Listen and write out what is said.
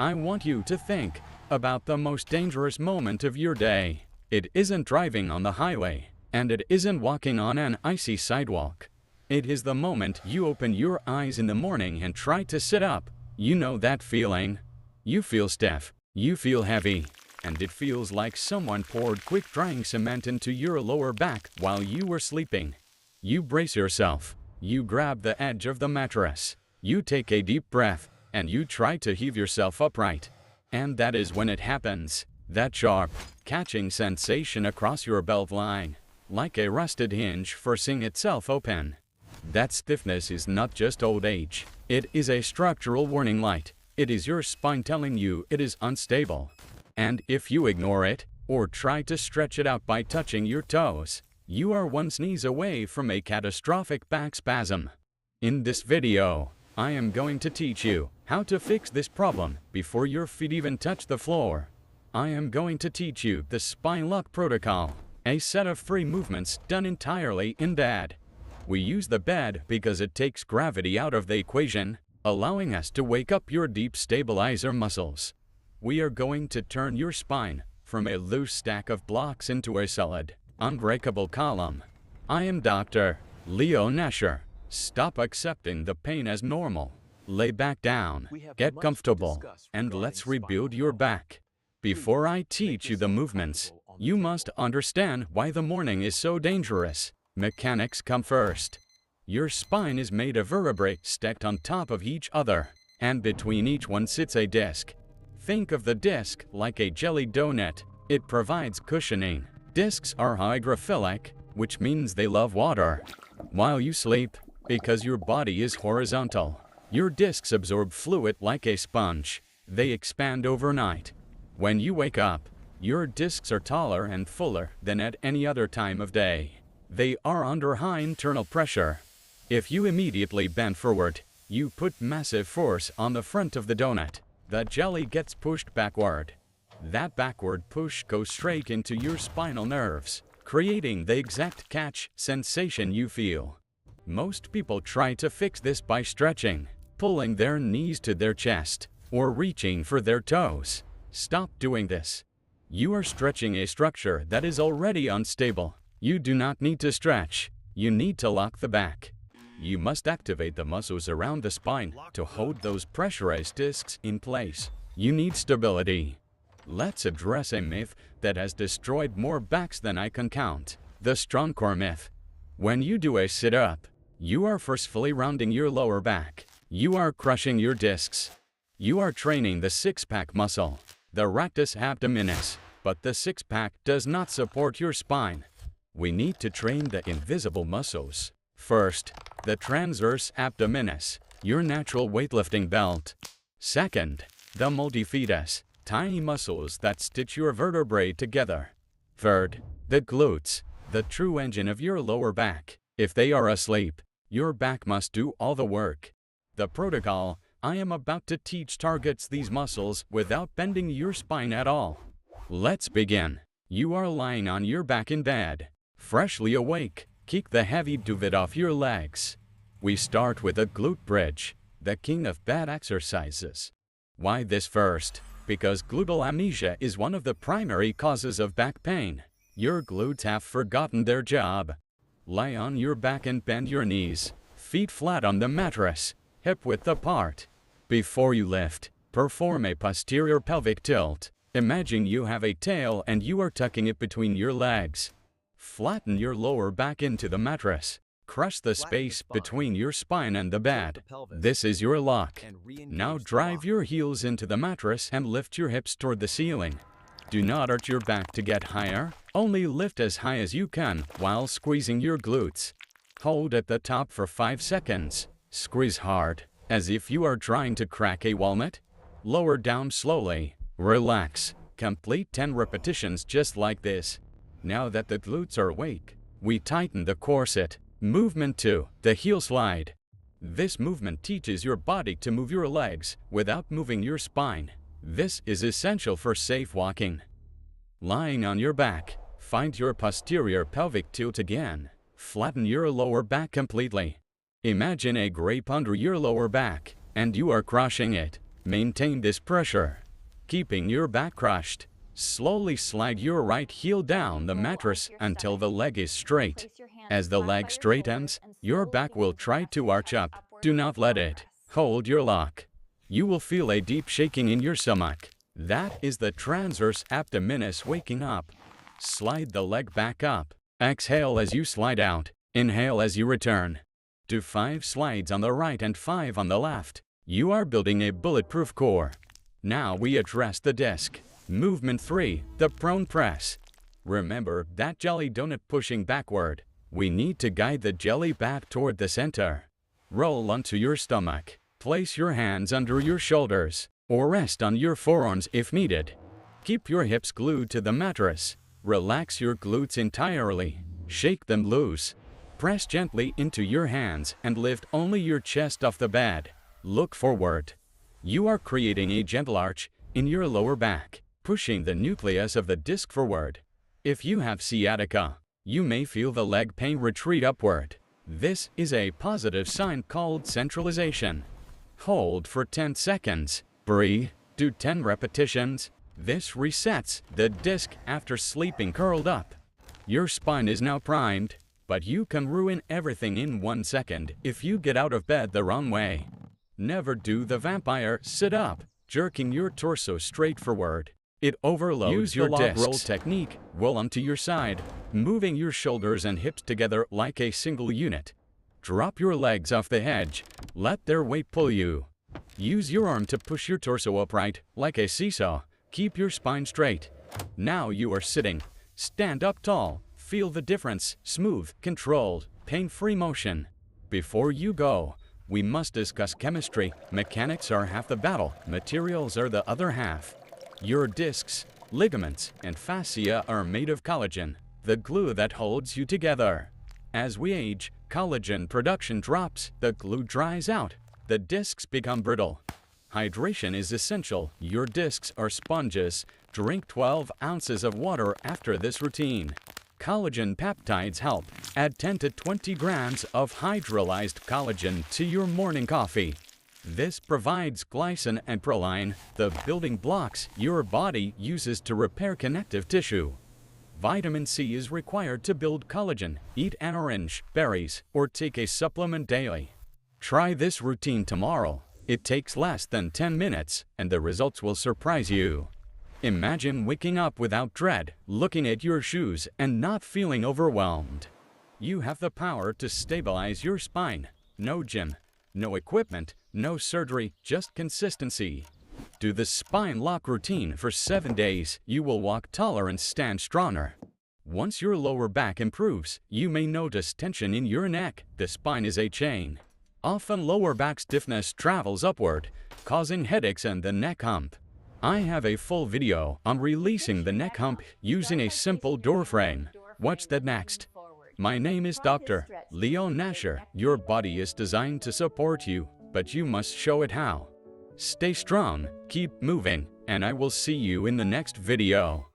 I want you to think about the most dangerous moment of your day. It isn't driving on the highway, and it isn't walking on an icy sidewalk. It is the moment you open your eyes in the morning and try to sit up. You know that feeling? You feel stiff, you feel heavy, and it feels like someone poured quick-drying cement into your lower back while you were sleeping. You brace yourself, you grab the edge of the mattress, you take a deep breath, and you try to heave yourself upright. And that is when it happens. That sharp, catching sensation across your belt line, like a rusted hinge forcing itself open. That stiffness is not just old age. It is a structural warning light. It is your spine telling you it is unstable. And if you ignore it, or try to stretch it out by touching your toes, you are one sneeze away from a catastrophic back spasm. In this video, I am going to teach you how to fix this problem before your feet even touch the floor. I am going to teach you the spine lock protocol, a set of 3 movements done entirely in bed. We use the bed because it takes gravity out of the equation, allowing us to wake up your deep stabilizer muscles. We are going to turn your spine from a loose stack of blocks into a solid, unbreakable column. I am Dr. Leo Nascher. Stop accepting the pain as normal. Lay back down, get comfortable, and let's rebuild your back. Before I teach you the movements, you must understand why the morning is so dangerous. Mechanics come first. Your spine is made of vertebrae stacked on top of each other, and between each one sits a disc. Think of the disc like a jelly donut. It provides cushioning. Discs are hygrophilic, which means they love water. While you sleep, because your body is horizontal, your discs absorb fluid like a sponge. They expand overnight. When you wake up, your discs are taller and fuller than at any other time of day. They are under high internal pressure. If you immediately bend forward, you put massive force on the front of the donut. The jelly gets pushed backward. That backward push goes straight into your spinal nerves, creating the exact catch sensation you feel. Most people try to fix this by stretching, pulling their knees to their chest, or reaching for their toes. Stop doing this. You are stretching a structure that is already unstable. You do not need to stretch. You need to lock the back. You must activate the muscles around the spine to hold those pressurized discs in place. You need stability. Let's address a myth that has destroyed more backs than I can count. The strong core myth. When you do a sit-up, you are forcefully rounding your lower back. You are crushing your discs. You are training the six-pack muscle, the rectus abdominis, but the six-pack does not support your spine. We need to train the invisible muscles. First, the transverse abdominis, your natural weightlifting belt. Second, the multifidus, tiny muscles that stitch your vertebrae together. Third, the glutes, the true engine of your lower back. If they are asleep, your back must do all the work. The protocol I am about to teach targets these muscles without bending your spine at all. Let's begin. You are lying on your back in bed, freshly awake. Kick the heavy duvet off your legs. We start with a glute bridge, the king of bed exercises. Why this first? Because gluteal amnesia is one of the primary causes of back pain. Your glutes have forgotten their job. Lie on your back and bend your knees, feet flat on the mattress, hip width apart. Before you lift, perform a posterior pelvic tilt. Imagine you have a tail and you are tucking it between your legs. Flatten your lower back into the mattress. Crush the space between your spine and the bed. This is your lock. Now drive your heels into the mattress and lift your hips toward the ceiling. Do not arch your back to get higher. Only lift as high as you can while squeezing your glutes. Hold at the top for 5 seconds. Squeeze hard, as if you are trying to crack a walnut. Lower down slowly. Relax. Complete 10 repetitions just like this. Now that the glutes are awake, we tighten the corset. Movement 2, the heel slide. This movement teaches your body to move your legs without moving your spine. This is essential for safe walking. Lying on your back, find your posterior pelvic tilt again. Flatten your lower back completely. Imagine a grape under your lower back, and you are crushing it. Maintain this pressure, keeping your back crushed. Slowly slide your right heel down the mattress until the leg is straight. As the leg straightens, your back will try to arch up. Do not let it. Hold your lock. You will feel a deep shaking in your stomach. That is the transverse abdominis waking up. Slide the leg back up. Exhale as you slide out. Inhale as you return. Do 5 slides on the right and 5 on the left. You are building a bulletproof core. Now we address the disc. Movement 3, the prone press. Remember that jelly donut pushing backward. We need to guide the jelly back toward the center. Roll onto your stomach. Place your hands under your shoulders, or rest on your forearms if needed. Keep your hips glued to the mattress. Relax your glutes entirely. Shake them loose. Press gently into your hands and lift only your chest off the bed. Look forward. You are creating a gentle arch in your lower back, pushing the nucleus of the disc forward. If you have sciatica, you may feel the leg pain retreat upward. This is a positive sign called centralization. Hold for 10 seconds. Breathe. Do 10 repetitions. This resets the disc after sleeping curled up. Your spine is now primed, but you can ruin everything in 1 second if you get out of bed the wrong way. Never do the vampire sit-up, jerking your torso straight forward. It overloads. Use your log roll technique. Roll onto your side, moving your shoulders and hips together like a single unit. Drop your legs off the edge. Let their weight pull you. Use your arm to push your torso upright like a seesaw. Keep your spine straight. Now you are sitting. Stand up tall. Feel the difference. Smooth, controlled, pain-free motion. Before you go, we must discuss chemistry. Mechanics are half the battle. Materials are the other half. Your discs, ligaments, and fascia are made of collagen, the glue that holds you together. As we age, collagen production drops, the glue dries out, the discs become brittle. Hydration is essential. Your discs are sponges. Drink 12 ounces of water after this routine. Collagen peptides help. Add 10 to 20 grams of hydrolyzed collagen to your morning coffee. This provides glycine and proline, the building blocks your body uses to repair connective tissue. Vitamin C is required to build collagen. Eat an orange, berries, or take a supplement daily. Try this routine tomorrow. It takes less than 10 minutes, and the results will surprise you. Imagine waking up without dread, looking at your shoes, and not feeling overwhelmed. You have the power to stabilize your spine. No gym, no equipment, no surgery, just consistency. Do the spine lock routine for 7 days. You will walk taller and stand stronger. Once your lower back improves, you may notice tension in your neck. The spine is a chain. Often lower back stiffness travels upward, causing headaches and the neck hump. I have a full video on releasing the neck hump using a simple door frame. Watch that next. My name is Dr. Leon Nascher. Your body is designed to support you, but you must show it how. Stay strong, keep moving, and I will see you in the next video.